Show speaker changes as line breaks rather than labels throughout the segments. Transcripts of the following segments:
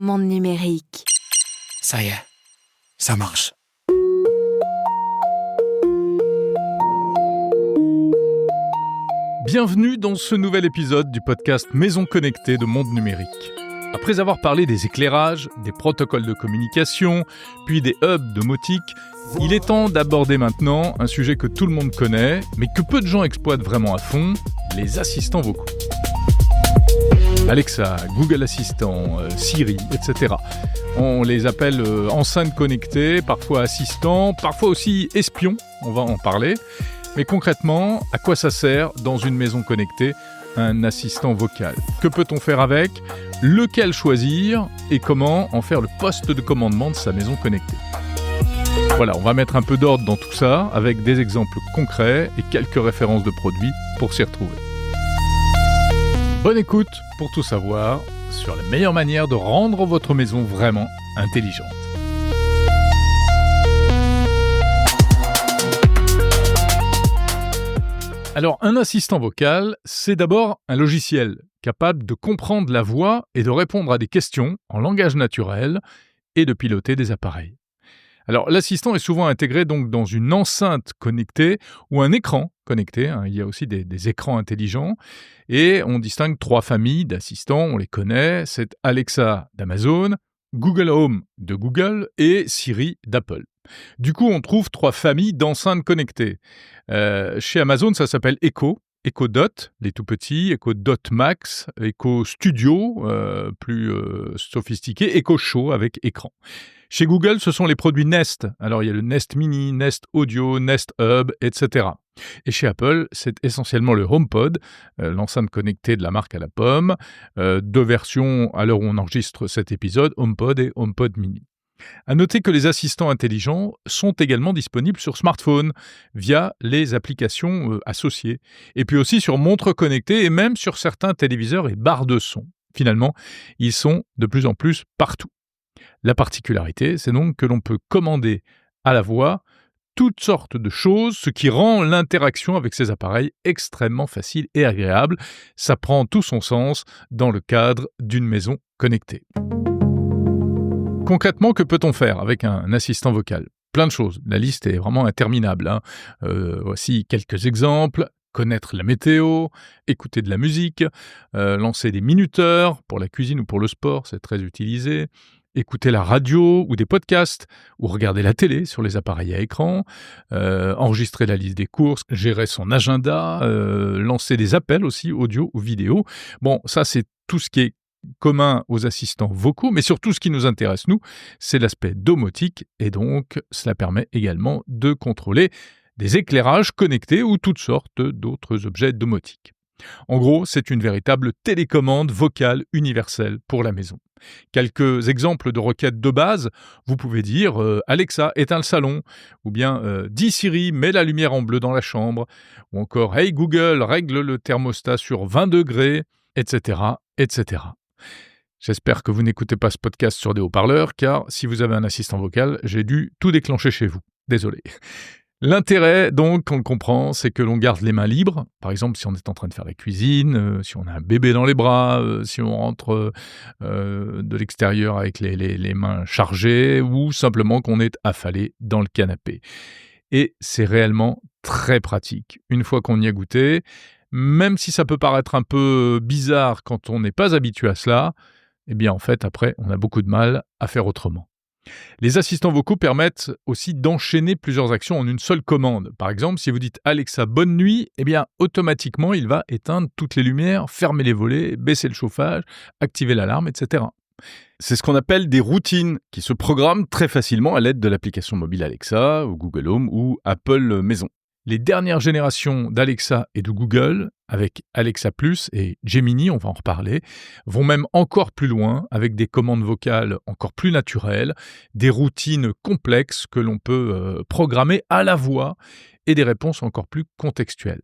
Monde numérique.
Ça y est, ça marche.
Bienvenue dans ce nouvel épisode du podcast Maison connectée de Monde numérique. Après avoir parlé des éclairages, des protocoles de communication, puis des hubs domotiques, il est temps d'aborder maintenant un sujet que tout le monde connaît, mais que peu de gens exploitent vraiment à fond, les assistants vocaux. Alexa, Google Assistant, Siri, etc. On les appelle enceintes connectées, parfois assistants, parfois aussi espions, on va en parler. Mais concrètement, à quoi ça sert dans une maison connectée un assistant vocal? Que peut-on faire avec? Lequel choisir? Et comment en faire le poste de commandement de sa maison connectée? Voilà, on va mettre un peu d'ordre dans tout ça, avec des exemples concrets et quelques références de produits pour s'y retrouver. Bonne écoute pour tout savoir sur la meilleure manière de rendre votre maison vraiment intelligente. Alors, un assistant vocal, c'est d'abord un logiciel capable de comprendre la voix et de répondre à des questions en langage naturel et de piloter des appareils. Alors, l'assistant est souvent intégré donc dans une enceinte connectée ou un écran connecté. Il y a aussi des écrans intelligents. Et on distingue 3 familles d'assistants, on les connaît. C'est Alexa d'Amazon, Google Home de Google et Siri d'Apple. Du coup, on trouve 3 familles d'enceintes connectées. Chez Amazon, ça s'appelle Echo. Echo Dot, les tout petits, Echo Dot Max, Echo Studio, plus sophistiqué, Echo Show avec écran. Chez Google, ce sont les produits Nest. Alors, il y a le Nest Mini, Nest Audio, Nest Hub, etc. Et chez Apple, c'est essentiellement le HomePod, l'enceinte connectée de la marque à la pomme. 2 versions à l'heure où on enregistre cet épisode, HomePod et HomePod Mini. À noter que les assistants intelligents sont également disponibles sur smartphone via les applications associées. Et puis aussi sur montres connectées et même sur certains téléviseurs et barres de son. Finalement, ils sont de plus en plus partout. La particularité, c'est donc que l'on peut commander à la voix toutes sortes de choses, ce qui rend l'interaction avec ces appareils extrêmement facile et agréable. Ça prend tout son sens dans le cadre d'une maison connectée. Concrètement, que peut-on faire avec un assistant vocal? Plein de choses, la liste est vraiment interminable. Voici quelques exemples. Connaître la météo, écouter de la musique, lancer des minuteurs pour la cuisine ou pour le sport, c'est très utilisé. Écouter la radio ou des podcasts, ou regarder la télé sur les appareils à écran, enregistrer la liste des courses, gérer son agenda, lancer des appels aussi, audio ou vidéo. Bon, ça c'est tout ce qui est commun aux assistants vocaux, mais surtout ce qui nous intéresse nous, c'est l'aspect domotique, et donc cela permet également de contrôler des éclairages connectés ou toutes sortes d'autres objets domotiques. En gros, c'est une véritable télécommande vocale universelle pour la maison. Quelques exemples de requêtes de base, vous pouvez dire Alexa, éteins le salon, ou bien dis Siri, mets la lumière en bleu dans la chambre, ou encore Hey Google, règle le thermostat sur 20 degrés, etc., etc. J'espère que vous n'écoutez pas ce podcast sur des haut-parleurs, car si vous avez un assistant vocal, j'ai dû tout déclencher chez vous. Désolé. L'intérêt, donc, on le comprend, c'est que l'on garde les mains libres. Par exemple, si on est en train de faire la cuisine, si on a un bébé dans les bras, si on rentre de l'extérieur avec les mains chargées, ou simplement qu'on est affalé dans le canapé. Et c'est réellement très pratique. Une fois qu'on y a goûté, même si ça peut paraître un peu bizarre quand on n'est pas habitué à cela, eh bien en fait, après, on a beaucoup de mal à faire autrement. Les assistants vocaux permettent aussi d'enchaîner plusieurs actions en une seule commande. Par exemple, si vous dites « Alexa, bonne nuit », eh bien, automatiquement, il va éteindre toutes les lumières, fermer les volets, baisser le chauffage, activer l'alarme, etc. C'est ce qu'on appelle des routines qui se programment très facilement à l'aide de l'application mobile Alexa, ou Google Home, ou Apple Maison. Les dernières générations d'Alexa et de Google, avec Alexa Plus et Gemini, on va en reparler, vont même encore plus loin avec des commandes vocales encore plus naturelles, des routines complexes que l'on peut programmer à la voix et des réponses encore plus contextuelles.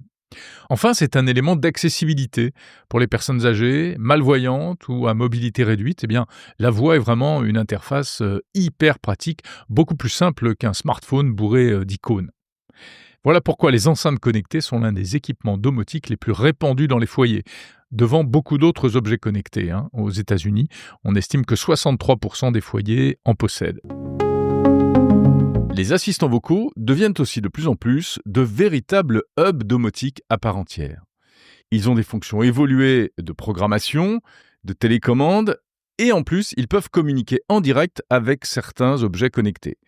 Enfin, c'est un élément d'accessibilité pour les personnes âgées, malvoyantes ou à mobilité réduite. Eh bien, la voix est vraiment une interface hyper pratique, beaucoup plus simple qu'un smartphone bourré d'icônes. Voilà pourquoi les enceintes connectées sont l'un des équipements domotiques les plus répandus dans les foyers. devant beaucoup d'autres objets connectés. Aux États-Unis, on estime que 63% des foyers en possèdent. Les assistants vocaux deviennent aussi de plus en plus de véritables hubs domotiques à part entière. Ils ont des fonctions évoluées de programmation, de télécommande, et en plus, ils peuvent communiquer en direct avec certains objets connectés.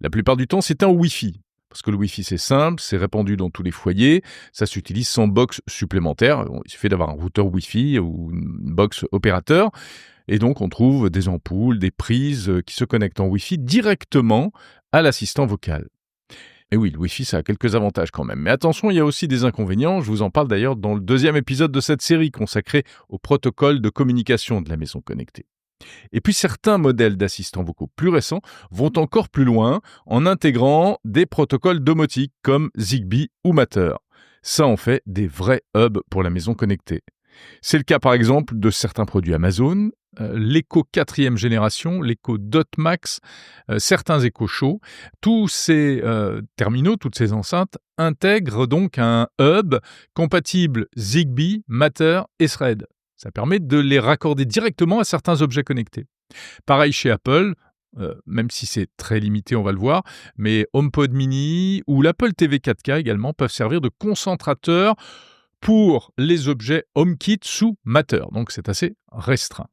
La plupart du temps, c'est un Wi-Fi. Parce que le Wi-Fi, c'est simple, c'est répandu dans tous les foyers, ça s'utilise sans box supplémentaire. Il suffit d'avoir un routeur Wi-Fi ou une box opérateur. Et donc, on trouve des ampoules, des prises qui se connectent en Wi-Fi directement à l'assistant vocal. Et oui, le Wi-Fi, ça a quelques avantages quand même. Mais attention, il y a aussi des inconvénients. Je vous en parle d'ailleurs dans le 2e épisode de cette série consacré au protocole de communication de la maison connectée. Et puis certains modèles d'assistants vocaux plus récents vont encore plus loin en intégrant des protocoles domotiques comme Zigbee ou Matter. Ça en fait des vrais hubs pour la maison connectée. C'est le cas par exemple de certains produits Amazon, l'Echo 4e génération, l'Echo Dot Max, certains Echo Show. Tous ces terminaux, toutes ces enceintes intègrent donc un hub compatible Zigbee, Matter et Thread. Ça permet de les raccorder directement à certains objets connectés. Pareil chez Apple, même si c'est très limité, on va le voir, mais HomePod Mini ou l'Apple TV 4K également peuvent servir de concentrateur pour les objets HomeKit sous Matter. Donc c'est assez restreint.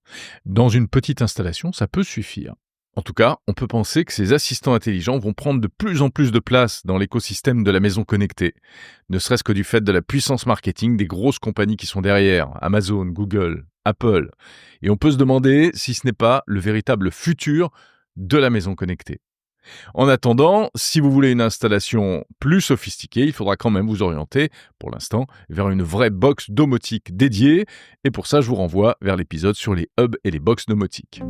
Dans une petite installation, ça peut suffire. En tout cas, on peut penser que ces assistants intelligents vont prendre de plus en plus de place dans l'écosystème de la maison connectée, ne serait-ce que du fait de la puissance marketing des grosses compagnies qui sont derrière, Amazon, Google, Apple. Et on peut se demander si ce n'est pas le véritable futur de la maison connectée. En attendant, si vous voulez une installation plus sophistiquée, il faudra quand même vous orienter, pour l'instant, vers une vraie box domotique dédiée. Et pour ça, je vous renvoie vers l'épisode sur les hubs et les box domotiques.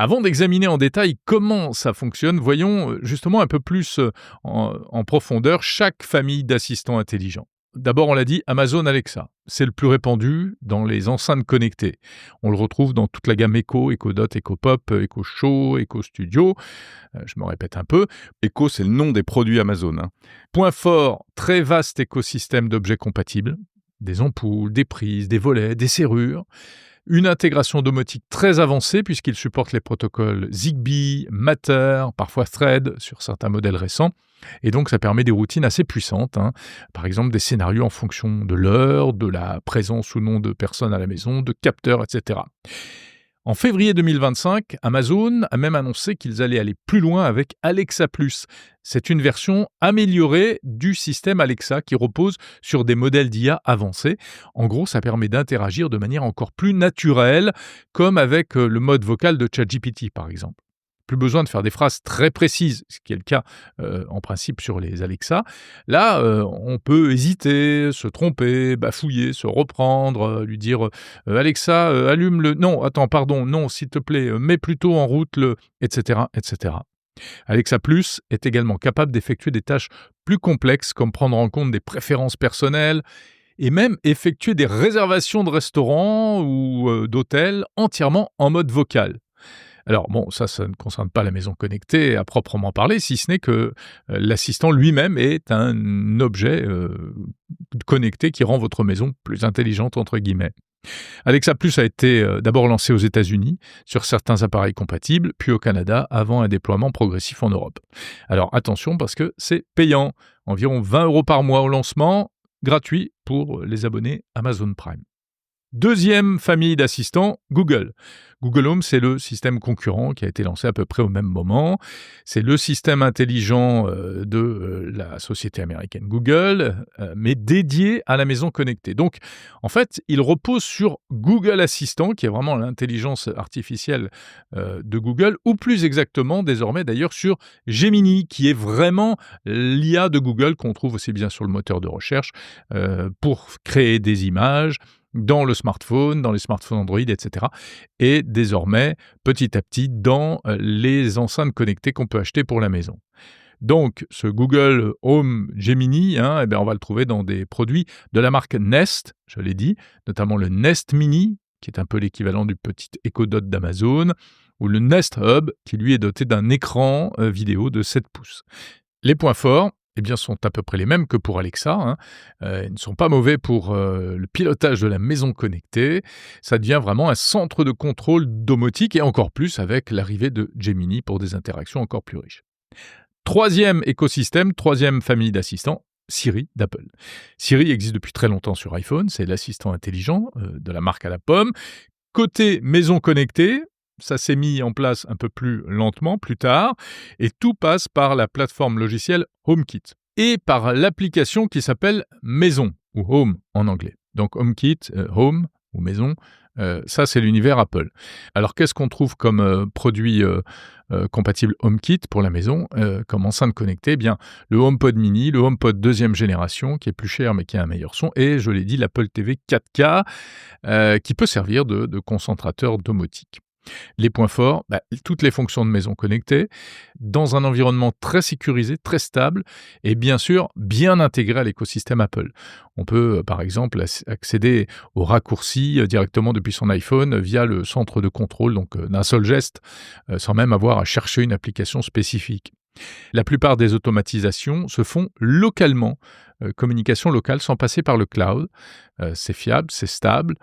Avant d'examiner en détail comment ça fonctionne, voyons justement un peu plus en profondeur chaque famille d'assistants intelligents. D'abord, on l'a dit, Amazon Alexa. C'est le plus répandu dans les enceintes connectées. On le retrouve dans toute la gamme Echo, Echo Dot, Echo Pop, Echo Show, Echo Studio. Je me répète un peu. Echo, c'est le nom des produits Amazon. Point fort, très vaste écosystème d'objets compatibles. Des ampoules, des prises, des volets, des serrures. Une intégration domotique très avancée puisqu'il supporte les protocoles Zigbee, Matter, parfois Thread sur certains modèles récents. Et donc ça permet des routines assez puissantes, par exemple des scénarios en fonction de l'heure, de la présence ou non de personnes à la maison, de capteurs, etc. En février 2025, Amazon a même annoncé qu'ils allaient aller plus loin avec Alexa+. C'est une version améliorée du système Alexa qui repose sur des modèles d'IA avancés. En gros, ça permet d'interagir de manière encore plus naturelle, comme avec le mode vocal de ChatGPT par exemple. Plus besoin de faire des phrases très précises, ce qui est le cas en principe sur les Alexa. Là, on peut hésiter, se tromper, bafouiller, se reprendre, lui dire « Alexa, allume le... Non, attends, pardon, non, s'il te plaît, mets plutôt en route le... » etc., etc. Alexa Plus est également capable d'effectuer des tâches plus complexes, comme prendre en compte des préférences personnelles, et même effectuer des réservations de restaurants ou d'hôtels entièrement en mode vocal. Alors bon, ça ne concerne pas la maison connectée à proprement parler, si ce n'est que l'assistant lui-même est un objet connecté qui rend votre maison plus intelligente, entre guillemets. Alexa Plus a été d'abord lancé aux États-Unis sur certains appareils compatibles, puis au Canada, avant un déploiement progressif en Europe. Alors attention parce que c'est payant, environ 20 € par mois au lancement, gratuit pour les abonnés Amazon Prime. Deuxième famille d'assistants, Google. Google Home, c'est le système concurrent qui a été lancé à peu près au même moment. C'est le système intelligent de la société américaine Google, mais dédié à la maison connectée. Donc, en fait, il repose sur Google Assistant, qui est vraiment l'intelligence artificielle de Google, ou plus exactement, désormais d'ailleurs, sur Gemini, qui est vraiment l'IA de Google qu'on trouve aussi bien sur le moteur de recherche pour créer des images, dans le smartphone, dans les smartphones Android, etc. Et désormais, petit à petit, dans les enceintes connectées qu'on peut acheter pour la maison. Donc, ce Google Home Gemini, on va le trouver dans des produits de la marque Nest, je l'ai dit, notamment le Nest Mini, qui est un peu l'équivalent du petit Echo Dot d'Amazon, ou le Nest Hub, qui lui est doté d'un écran vidéo de 7 pouces. Les points forts, eh bien, sont à peu près les mêmes que pour Alexa, hein. Ils ne sont pas mauvais pour le pilotage de la maison connectée. Ça devient vraiment un centre de contrôle domotique et encore plus avec l'arrivée de Gemini pour des interactions encore plus riches. Troisième écosystème, troisième famille d'assistants, Siri d'Apple. Siri existe depuis très longtemps sur iPhone, c'est l'assistant intelligent de la marque à la pomme. Côté maison connectée, ça s'est mis en place un peu plus lentement, plus tard, et tout passe par la plateforme logicielle HomeKit et par l'application qui s'appelle Maison, ou Home en anglais. Donc HomeKit, Home ou Maison, ça c'est l'univers Apple. Alors qu'est-ce qu'on trouve comme produit compatible HomeKit pour la maison, comme enceinte connectée? Eh bien, le HomePod mini, le HomePod deuxième génération, qui est plus cher mais qui a un meilleur son, et je l'ai dit, l'Apple TV 4K, qui peut servir de concentrateur domotique. Les points forts, toutes les fonctions de maison connectée, dans un environnement très sécurisé, très stable, et bien sûr, bien intégré à l'écosystème Apple. On peut, par exemple, accéder aux raccourcis directement depuis son iPhone via le centre de contrôle, donc d'un seul geste, sans même avoir à chercher une application spécifique. La plupart des automatisations se font localement, communication locale sans passer par le cloud. C'est fiable, c'est stable.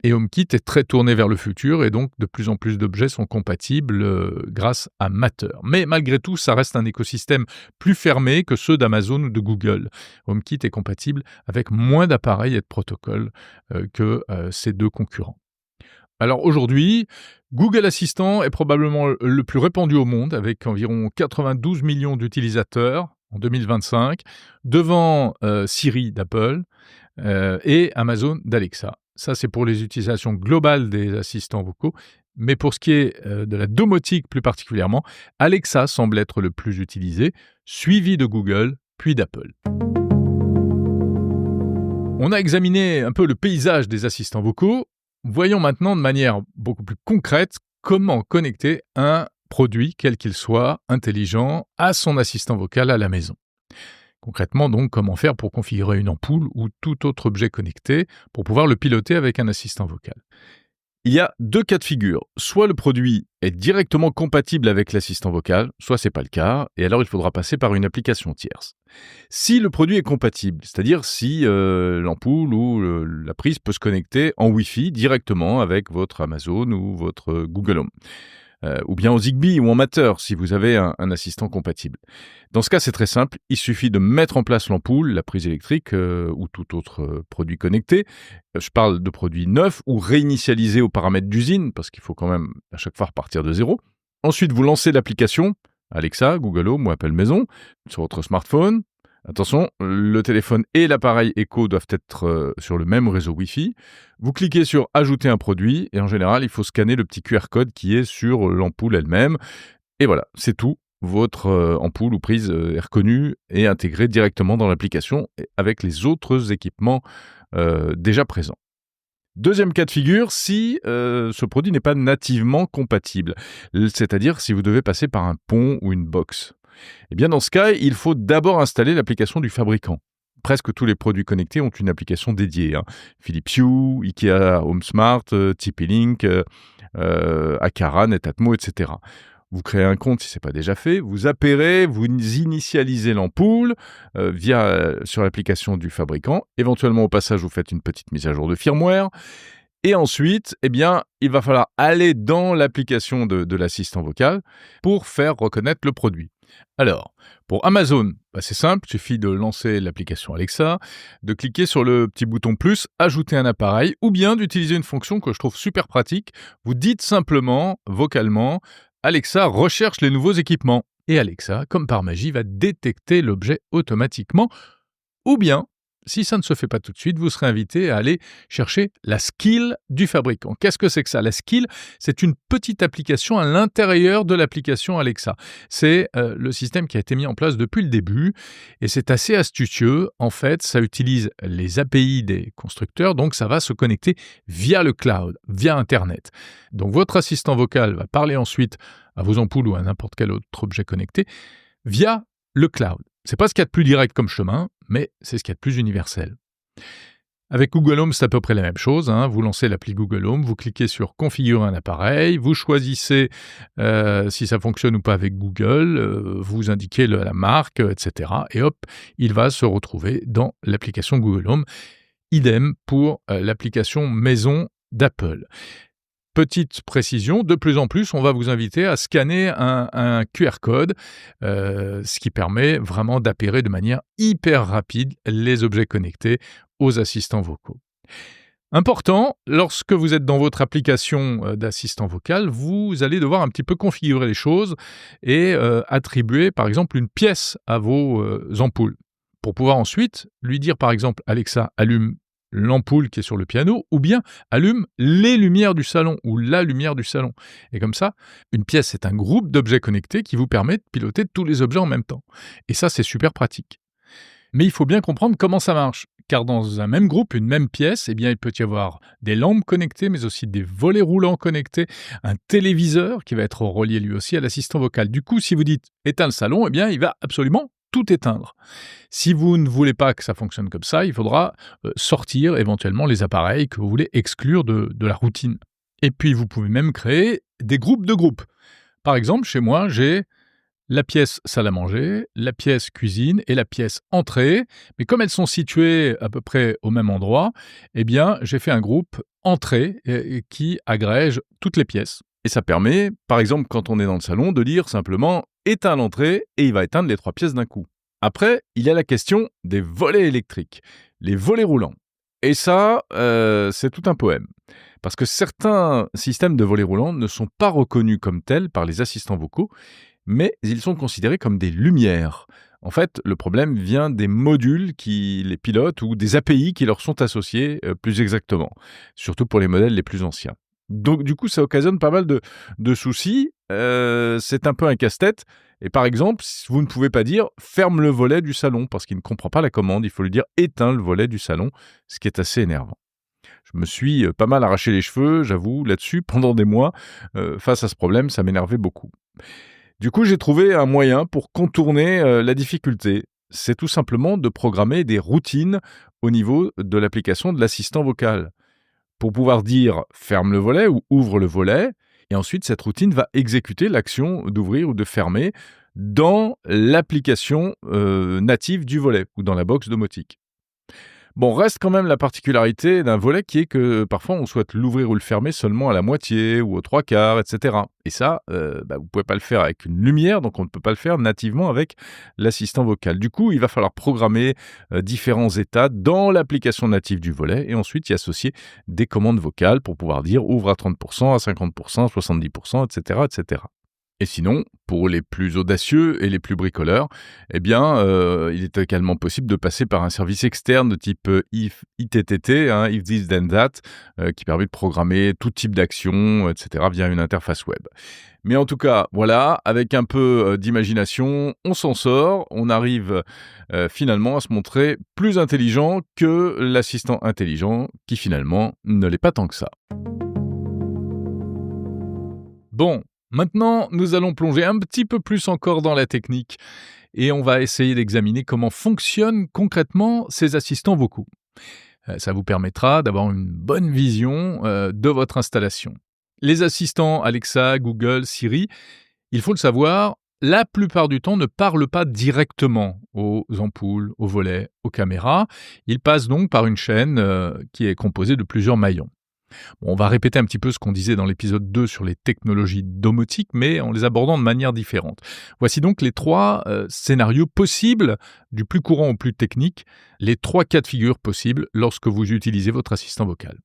Et HomeKit est très tourné vers le futur et donc de plus en plus d'objets sont compatibles grâce à Matter. Mais malgré tout, ça reste un écosystème plus fermé que ceux d'Amazon ou de Google. HomeKit est compatible avec moins d'appareils et de protocoles que ces deux concurrents. Alors aujourd'hui, Google Assistant est probablement le plus répandu au monde avec environ 92 millions d'utilisateurs en 2025, devant Siri d'Apple et Amazon d'Alexa. Ça, c'est pour les utilisations globales des assistants vocaux. Mais pour ce qui est de la domotique plus particulièrement, Alexa semble être le plus utilisé, suivi de Google, puis d'Apple. On a examiné un peu le paysage des assistants vocaux. Voyons maintenant de manière beaucoup plus concrète comment connecter un produit, quel qu'il soit, intelligent, à son assistant vocal à la maison. Concrètement, donc, comment faire pour configurer une ampoule ou tout autre objet connecté pour pouvoir le piloter avec un assistant vocal? Il y a deux cas de figure. Soit le produit est directement compatible avec l'assistant vocal, soit ce n'est pas le cas, et alors il faudra passer par une application tierce. Si le produit est compatible, c'est-à-dire si l'ampoule ou la prise peut se connecter en Wi-Fi directement avec votre Amazon ou votre Google Home. Ou bien au Zigbee ou en Matter si vous avez un assistant compatible. Dans ce cas, c'est très simple, il suffit de mettre en place l'ampoule, la prise électrique ou tout autre produit connecté. Je parle de produits neufs ou réinitialisés aux paramètres d'usine, parce qu'il faut quand même à chaque fois repartir de zéro. Ensuite, vous lancez l'application Alexa, Google Home ou Apple Maison sur votre smartphone. Attention, le téléphone et l'appareil Echo doivent être sur le même réseau Wi-Fi. Vous cliquez sur « Ajouter un produit » et en général, il faut scanner le petit QR code qui est sur l'ampoule elle-même. Et voilà, c'est tout. Votre ampoule ou prise est reconnue et intégrée directement dans l'application avec les autres équipements déjà présents. Deuxième cas de figure, si ce produit n'est pas nativement compatible, c'est-à-dire si vous devez passer par un pont ou une box. Eh bien, dans ce cas, il faut d'abord installer l'application du fabricant. Presque tous les produits connectés ont une application dédiée. Philips Hue, Ikea HomeSmart, TP-Link, Aqara, Netatmo, etc. Vous créez un compte si ce n'est pas déjà fait, vous appairez, vous initialisez l'ampoule sur l'application du fabricant. Éventuellement, au passage, vous faites une petite mise à jour de firmware. Et ensuite, eh bien, il va falloir aller dans l'application de l'assistant vocal pour faire reconnaître le produit. Alors, pour Amazon, c'est simple, il suffit de lancer l'application Alexa, de cliquer sur le petit bouton plus, ajouter un appareil, ou bien d'utiliser une fonction que je trouve super pratique. Vous dites simplement, vocalement, Alexa recherche les nouveaux équipements. Et Alexa, comme par magie, va détecter l'objet automatiquement. Ou bien, si ça ne se fait pas tout de suite, vous serez invité à aller chercher la skill du fabricant. Qu'est-ce que c'est que ça? La skill, c'est une petite application à l'intérieur de l'application Alexa. C'est le système qui a été mis en place depuis le début et c'est assez astucieux. En fait, ça utilise les API des constructeurs, donc ça va se connecter via le cloud, via Internet. Donc votre assistant vocal va parler ensuite à vos ampoules ou à n'importe quel autre objet connecté via le cloud. C'est pas ce qu'il y a de plus direct comme chemin, mais c'est ce qu'il y a de plus universel. Avec Google Home, c'est à peu près la même chose, hein. Vous lancez l'appli Google Home, vous cliquez sur configurer un appareil, vous choisissez si ça fonctionne ou pas avec Google, vous indiquez la marque, etc. Et hop, il va se retrouver dans l'application Google Home. Idem pour l'application maison d'Apple. Petite précision, de plus en plus, on va vous inviter à scanner un QR code, ce qui permet vraiment d'appairer de manière hyper rapide les objets connectés aux assistants vocaux. Important, lorsque vous êtes dans votre application d'assistant vocal, vous allez devoir un petit peu configurer les choses et attribuer par exemple une pièce à vos ampoules. Pour pouvoir ensuite lui dire par exemple « Alexa, allume l'ampoule qui est sur le piano » ou bien « allume les lumières du salon » ou « la lumière du salon ». Et comme ça, une pièce, c'est un groupe d'objets connectés qui vous permet de piloter tous les objets en même temps. Et ça, c'est super pratique. Mais il faut bien comprendre comment ça marche, car dans un même groupe, une même pièce, eh bien, il peut y avoir des lampes connectées, mais aussi des volets roulants connectés, un téléviseur qui va être relié lui aussi à l'assistant vocal. Du coup, si vous dites « éteins le salon », eh bien, il va absolument tout éteindre. Si vous ne voulez pas que ça fonctionne comme ça, il faudra sortir éventuellement les appareils que vous voulez exclure de la routine. Et puis, vous pouvez même créer des groupes de groupes. Par exemple, chez moi, j'ai la pièce salle à manger, la pièce cuisine et la pièce entrée. Mais comme elles sont situées à peu près au même endroit, eh bien, j'ai fait un groupe entrée qui agrège toutes les pièces. Et ça permet, par exemple, quand on est dans le salon, de dire simplement « éteins l'entrée » et il va éteindre les 3 pièces d'un coup. Après, il y a la question des volets électriques, les volets roulants. Et ça, c'est tout un poème. Parce que certains systèmes de volets roulants ne sont pas reconnus comme tels par les assistants vocaux, mais ils sont considérés comme des lumières. En fait, le problème vient des modules qui les pilotent ou des API qui leur sont associés, plus exactement, surtout pour les modèles les plus anciens. Donc du coup, ça occasionne pas mal de soucis, c'est un peu un casse-tête. Et par exemple, vous ne pouvez pas dire « ferme le volet du salon » parce qu'il ne comprend pas la commande, il faut lui dire « éteins le volet du salon », ce qui est assez énervant. Je me suis pas mal arraché les cheveux, j'avoue, là-dessus, pendant des mois. Face à ce problème, ça m'énervait beaucoup. Du coup, j'ai trouvé un moyen pour contourner la difficulté. C'est tout simplement de programmer des routines au niveau de l'application de l'assistant vocal. Pour pouvoir dire « ferme le volet » ou « ouvre le volet », et ensuite cette routine va exécuter l'action d'ouvrir ou de fermer dans l'application native du volet ou dans la box domotique. Bon, reste quand même la particularité d'un volet qui est que parfois on souhaite l'ouvrir ou le fermer seulement à la moitié ou aux 3/4, etc. Et ça, vous ne pouvez pas le faire avec une lumière, donc on ne peut pas le faire nativement avec l'assistant vocal. Du coup, il va falloir programmer différents états dans l'application native du volet et ensuite y associer des commandes vocales pour pouvoir dire ouvre à 30%, à 50%, 70%, etc., etc. Et sinon, pour les plus audacieux et les plus bricoleurs, eh bien, il est également possible de passer par un service externe de type ITTT, If This Then That, qui permet de programmer tout type d'action, etc., via une interface web. Mais en tout cas, voilà, avec un peu d'imagination, on s'en sort, on arrive finalement à se montrer plus intelligent que l'assistant intelligent, qui finalement ne l'est pas tant que ça. Bon. Maintenant, nous allons plonger un petit peu plus encore dans la technique et on va essayer d'examiner comment fonctionnent concrètement ces assistants vocaux. Ça vous permettra d'avoir une bonne vision de votre installation. Les assistants Alexa, Google, Siri, il faut le savoir, la plupart du temps ne parlent pas directement aux ampoules, aux volets, aux caméras. Ils passent donc par une chaîne qui est composée de plusieurs maillons. Bon, on va répéter un petit peu ce qu'on disait dans l'épisode 2 sur les technologies domotiques, mais en les abordant de manière différente. Voici donc les 3 scénarios possibles, du plus courant au plus technique, les 3 cas de figure possibles lorsque vous utilisez votre assistant vocal.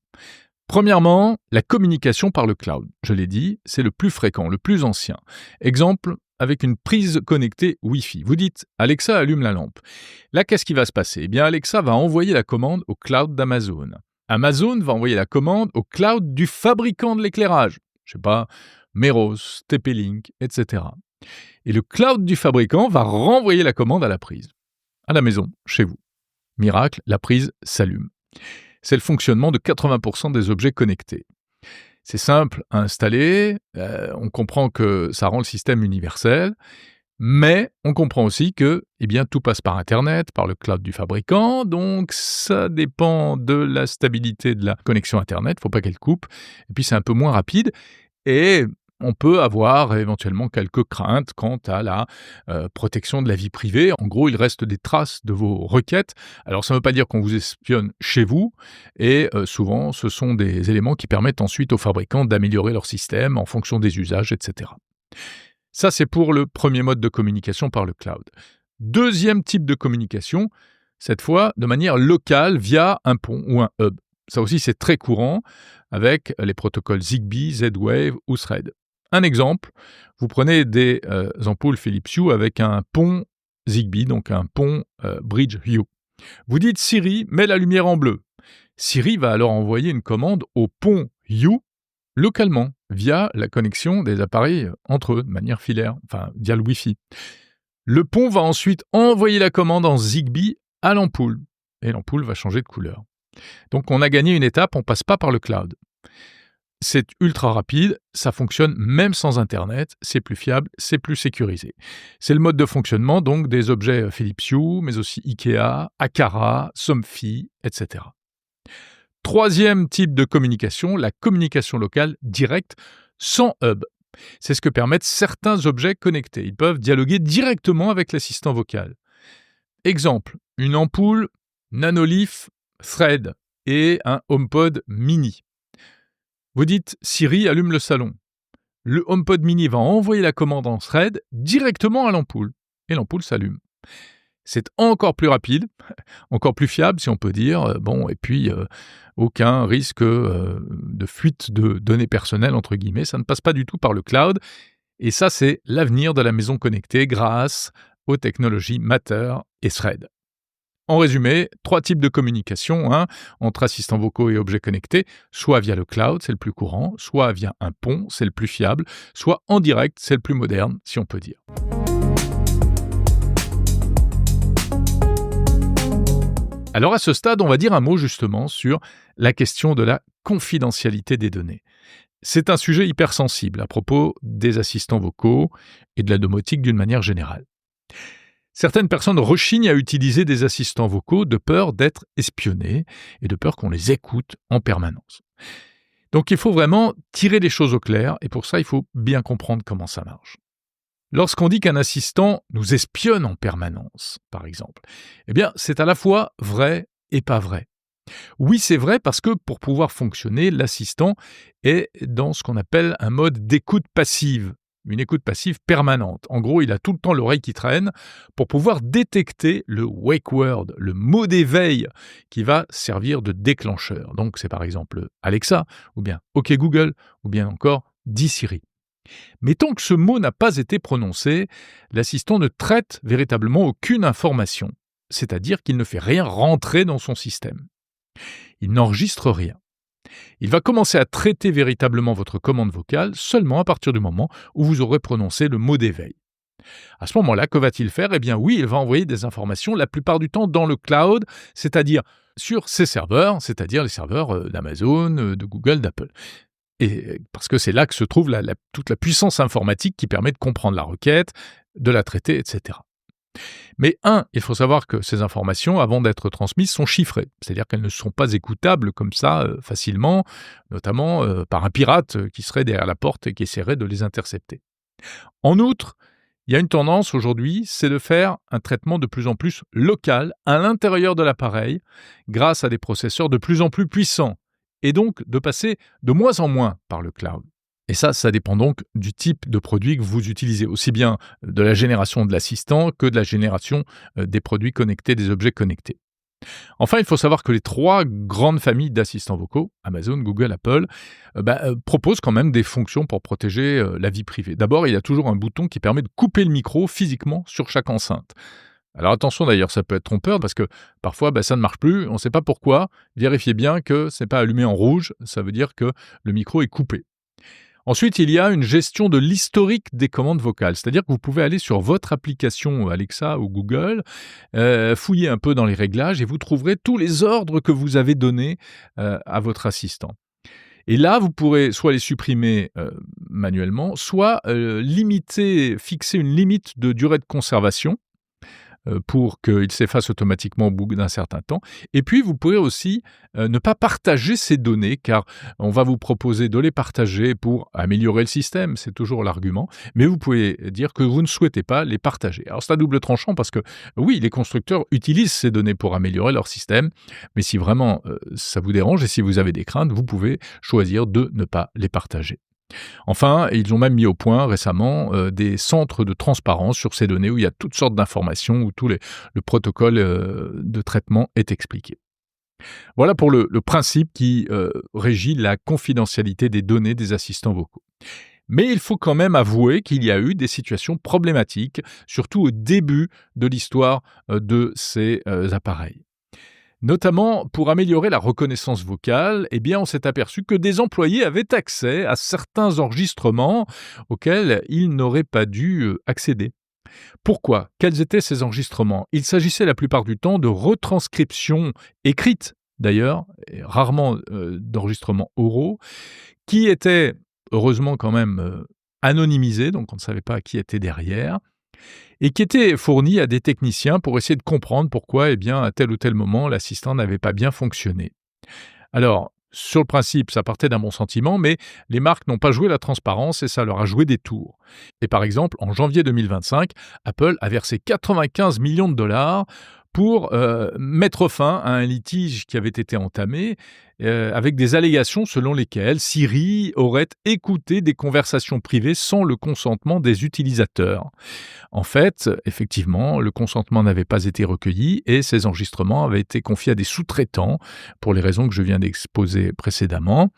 Premièrement, la communication par le cloud. Je l'ai dit, c'est le plus fréquent, le plus ancien. Exemple, avec une prise connectée Wi-Fi. Vous dites « Alexa, allume la lampe ». Là, qu'est-ce qui va se passer ? Eh bien, Alexa va envoyer la commande au cloud d'Amazon. Amazon va envoyer la commande au cloud du fabricant de l'éclairage. Je sais pas, Meros, TP-Link, etc. Et le cloud du fabricant va renvoyer la commande à la prise. À la maison, chez vous. Miracle, la prise s'allume. C'est le fonctionnement de 80% des objets connectés. C'est simple à installer, on comprend que ça rend le système universel. Mais on comprend aussi que tout passe par Internet, par le cloud du fabricant, donc ça dépend de la stabilité de la connexion Internet, faut pas qu'elle coupe, et puis c'est un peu moins rapide, et on peut avoir éventuellement quelques craintes quant à la protection de la vie privée. En gros, il reste des traces de vos requêtes. Alors ça ne veut pas dire qu'on vous espionne chez vous, et souvent ce sont des éléments qui permettent ensuite aux fabricants d'améliorer leur système en fonction des usages, etc. Ça, c'est pour le premier mode de communication par le cloud. Deuxième type de communication, cette fois de manière locale via un pont ou un hub. Ça aussi, c'est très courant avec les protocoles Zigbee, Z-Wave ou Thread. Un exemple, vous prenez des ampoules Philips Hue avec un pont Zigbee, donc un pont Bridge Hue. Vous dites Siri, mets la lumière en bleu. Siri va alors envoyer une commande au pont Hue localement, via la connexion des appareils entre eux, de manière filaire, enfin via le Wi-Fi. Le pont va ensuite envoyer la commande en Zigbee à l'ampoule, et l'ampoule va changer de couleur. Donc on a gagné une étape, on ne passe pas par le cloud. C'est ultra rapide, ça fonctionne même sans Internet, c'est plus fiable, c'est plus sécurisé. C'est le mode de fonctionnement donc des objets Philips Hue, mais aussi Ikea, Aqara, Somfy, etc. Troisième type de communication, la communication locale directe sans hub. C'est ce que permettent certains objets connectés. Ils peuvent dialoguer directement avec l'assistant vocal. Exemple, une ampoule Nanolith Thread et un HomePod Mini. Vous dites « Siri, allume le salon ». Le HomePod Mini va envoyer la commande en Thread directement à l'ampoule et l'ampoule s'allume. C'est encore plus rapide, encore plus fiable si on peut dire, et puis aucun risque de fuite de données personnelles, entre guillemets, ça ne passe pas du tout par le cloud, et ça c'est l'avenir de la maison connectée grâce aux technologies Matter et Thread. En résumé, 3 types de communication entre assistants vocaux et objets connectés, soit via le cloud, c'est le plus courant, soit via un pont, c'est le plus fiable, soit en direct, c'est le plus moderne, si on peut dire. Alors à ce stade, on va dire un mot justement sur la question de la confidentialité des données. C'est un sujet hyper sensible à propos des assistants vocaux et de la domotique d'une manière générale. Certaines personnes rechignent à utiliser des assistants vocaux de peur d'être espionnés et de peur qu'on les écoute en permanence. Donc il faut vraiment tirer les choses au clair et pour ça il faut bien comprendre comment ça marche. Lorsqu'on dit qu'un assistant nous espionne en permanence, par exemple, c'est à la fois vrai et pas vrai. Oui, c'est vrai parce que pour pouvoir fonctionner, l'assistant est dans ce qu'on appelle un mode d'écoute passive, une écoute passive permanente. En gros, il a tout le temps l'oreille qui traîne pour pouvoir détecter le wake word, le mot d'éveil qui va servir de déclencheur. Donc c'est par exemple Alexa, ou bien OK Google, ou bien encore Dis Siri. Mais tant que ce mot n'a pas été prononcé, l'assistant ne traite véritablement aucune information, c'est-à-dire qu'il ne fait rien rentrer dans son système. Il n'enregistre rien. Il va commencer à traiter véritablement votre commande vocale seulement à partir du moment où vous aurez prononcé le mot d'éveil. À ce moment-là, que va-t-il faire ? Oui, il va envoyer des informations la plupart du temps dans le cloud, c'est-à-dire sur ses serveurs, c'est-à-dire les serveurs d'Amazon, de Google, d'Apple. Et parce que c'est là que se trouve toute la puissance informatique qui permet de comprendre la requête, de la traiter, etc. Mais il faut savoir que ces informations, avant d'être transmises, sont chiffrées. C'est-à-dire qu'elles ne sont pas écoutables comme ça facilement, notamment par un pirate qui serait derrière la porte et qui essaierait de les intercepter. En outre, il y a une tendance aujourd'hui, c'est de faire un traitement de plus en plus local à l'intérieur de l'appareil, grâce à des processeurs de plus en plus puissants, et donc de passer de moins en moins par le cloud. Et ça dépend donc du type de produit que vous utilisez, aussi bien de la génération de l'assistant que de la génération des produits connectés, des objets connectés. Enfin, il faut savoir que les 3 grandes familles d'assistants vocaux, Amazon, Google, Apple, proposent quand même des fonctions pour protéger la vie privée. D'abord, il y a toujours un bouton qui permet de couper le micro physiquement sur chaque enceinte. Alors attention d'ailleurs, ça peut être trompeur parce que parfois ça ne marche plus, on ne sait pas pourquoi. Vérifiez bien que ce n'est pas allumé en rouge, ça veut dire que le micro est coupé. Ensuite, il y a une gestion de l'historique des commandes vocales, c'est-à-dire que vous pouvez aller sur votre application Alexa ou Google, fouiller un peu dans les réglages et vous trouverez tous les ordres que vous avez donnés à votre assistant. Et là, vous pourrez soit les supprimer manuellement, soit fixer une limite de durée de conservation pour qu'ils s'effacent automatiquement au bout d'un certain temps. Et puis, vous pourrez aussi ne pas partager ces données, car on va vous proposer de les partager pour améliorer le système, c'est toujours l'argument, mais vous pouvez dire que vous ne souhaitez pas les partager. Alors c'est à double tranchant parce que oui, les constructeurs utilisent ces données pour améliorer leur système, mais si vraiment ça vous dérange et si vous avez des craintes, vous pouvez choisir de ne pas les partager. Enfin, ils ont même mis au point récemment des centres de transparence sur ces données où il y a toutes sortes d'informations, où le protocole de traitement est expliqué. Voilà pour le principe qui régit la confidentialité des données des assistants vocaux. Mais il faut quand même avouer qu'il y a eu des situations problématiques, surtout au début de l'histoire de ces appareils. Notamment, pour améliorer la reconnaissance vocale, on s'est aperçu que des employés avaient accès à certains enregistrements auxquels ils n'auraient pas dû accéder. Pourquoi ? Quels étaient ces enregistrements ? Il s'agissait la plupart du temps de retranscriptions écrites, d'ailleurs, et rarement d'enregistrements oraux, qui étaient, heureusement quand même, anonymisés, donc on ne savait pas qui était derrière, et qui était fourni à des techniciens pour essayer de comprendre pourquoi, à tel ou tel moment, l'assistant n'avait pas bien fonctionné. Alors, sur le principe, ça partait d'un bon sentiment, mais les marques n'ont pas joué la transparence et ça leur a joué des tours. Et par exemple, en janvier 2025, Apple a versé 95 millions de dollars pour mettre fin à un litige qui avait été entamé avec des allégations selon lesquelles Siri aurait écouté des conversations privées sans le consentement des utilisateurs. En fait, effectivement, le consentement n'avait pas été recueilli et ces enregistrements avaient été confiés à des sous-traitants pour les raisons que je viens d'exposer précédemment.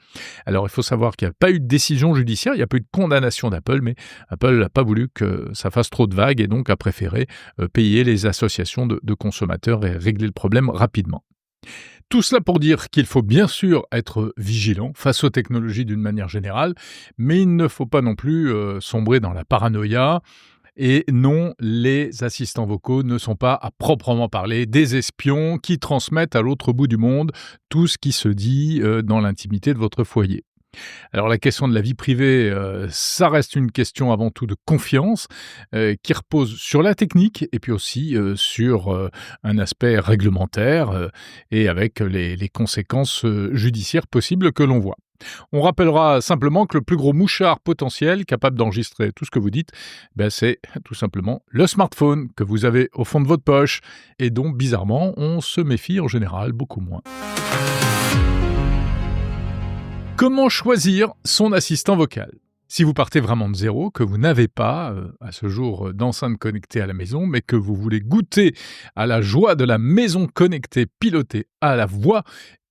Alors, il faut savoir qu'il n'y a pas eu de décision judiciaire, il n'y a pas eu de condamnation d'Apple, mais Apple n'a pas voulu que ça fasse trop de vagues et donc a préféré payer les associations de consommateurs et régler le problème rapidement. Tout cela pour dire qu'il faut bien sûr être vigilant face aux technologies d'une manière générale, mais il ne faut pas non plus sombrer dans la paranoïa. Et non, les assistants vocaux ne sont pas, à proprement parler, des espions qui transmettent à l'autre bout du monde tout ce qui se dit dans l'intimité de votre foyer. Alors la question de la vie privée, ça reste une question avant tout de confiance qui repose sur la technique et puis aussi sur un aspect réglementaire et avec les conséquences judiciaires possibles que l'on voit. On rappellera simplement que le plus gros mouchard potentiel capable d'enregistrer tout ce que vous dites, c'est tout simplement le smartphone que vous avez au fond de votre poche et dont bizarrement on se méfie en général beaucoup moins. Comment choisir son assistant vocal ? Si vous partez vraiment de zéro, que vous n'avez pas, à ce jour, d'enceinte connectée à la maison, mais que vous voulez goûter à la joie de la maison connectée pilotée à la voix,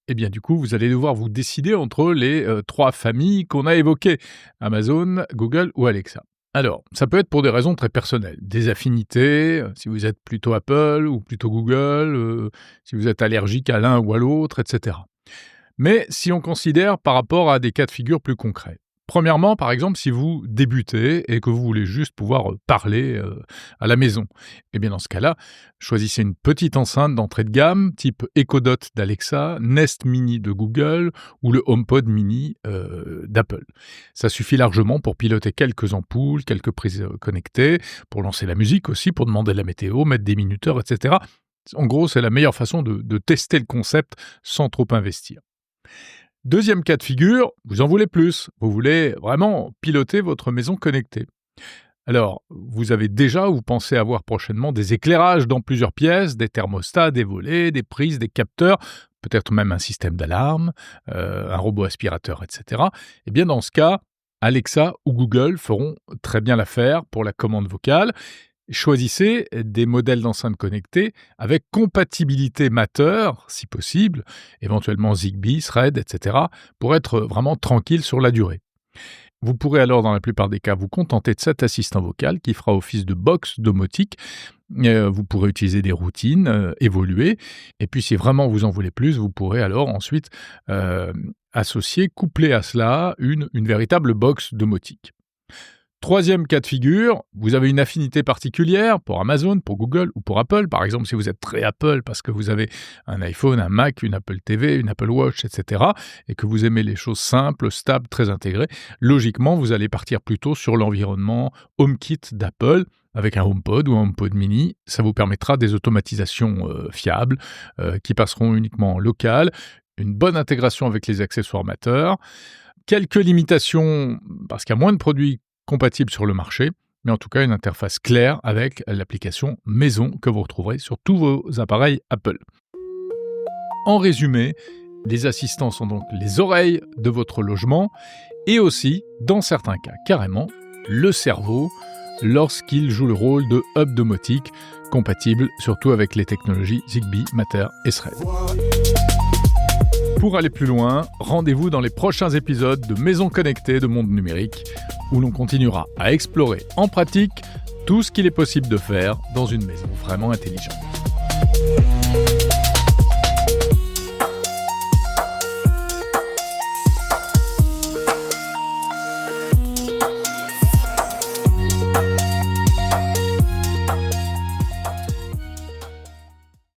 du coup, vous allez devoir vous décider entre les 3 familles qu'on a évoquées, Amazon, Google ou Alexa. Alors, ça peut être pour des raisons très personnelles, des affinités, si vous êtes plutôt Apple ou plutôt Google, si vous êtes allergique à l'un ou à l'autre, etc. Mais si on considère par rapport à des cas de figure plus concrets. Premièrement, par exemple, si vous débutez et que vous voulez juste pouvoir parler à la maison, dans ce cas-là, choisissez une petite enceinte d'entrée de gamme, type Echo Dot d'Alexa, Nest Mini de Google ou le HomePod Mini d'Apple. Ça suffit largement pour piloter quelques ampoules, quelques prises connectées, pour lancer la musique aussi, pour demander la météo, mettre des minuteurs, etc. En gros, c'est la meilleure façon de tester le concept sans trop investir. Deuxième cas de figure, vous en voulez plus. Vous voulez vraiment piloter votre maison connectée. Alors, vous avez déjà ou vous pensez avoir prochainement des éclairages dans plusieurs pièces, des thermostats, des volets, des prises, des capteurs, peut-être même un système d'alarme, un robot aspirateur, etc. Dans ce cas, Alexa ou Google feront très bien l'affaire pour la commande vocale. Choisissez des modèles d'enceintes connectées avec compatibilité Matter, si possible, éventuellement Zigbee, Thread, etc., pour être vraiment tranquille sur la durée. Vous pourrez alors, dans la plupart des cas, vous contenter de cet assistant vocal qui fera office de box domotique. Vous pourrez utiliser des routines évoluées. Et puis, si vraiment vous en voulez plus, vous pourrez alors ensuite coupler à cela une véritable box domotique. Troisième cas de figure, vous avez une affinité particulière pour Amazon, pour Google ou pour Apple. Par exemple, si vous êtes très Apple parce que vous avez un iPhone, un Mac, une Apple TV, une Apple Watch, etc. et que vous aimez les choses simples, stables, très intégrées, logiquement, vous allez partir plutôt sur l'environnement HomeKit d'Apple. Avec un HomePod ou un HomePod mini, ça vous permettra des automatisations fiables qui passeront uniquement en local, une bonne intégration avec les accessoires mateurs, quelques limitations parce qu'il y a moins de produits compatibles sur le marché, mais en tout cas une interface claire avec l'application Maison que vous retrouverez sur tous vos appareils Apple. En résumé, les assistants sont donc les oreilles de votre logement et aussi, dans certains cas carrément, le cerveau lorsqu'il joue le rôle de hub domotique, compatible surtout avec les technologies Zigbee, Matter et Thread. Pour aller plus loin, rendez-vous dans les prochains épisodes de Maison Connectée de Monde Numérique, où l'on continuera à explorer en pratique tout ce qu'il est possible de faire dans une maison vraiment intelligente.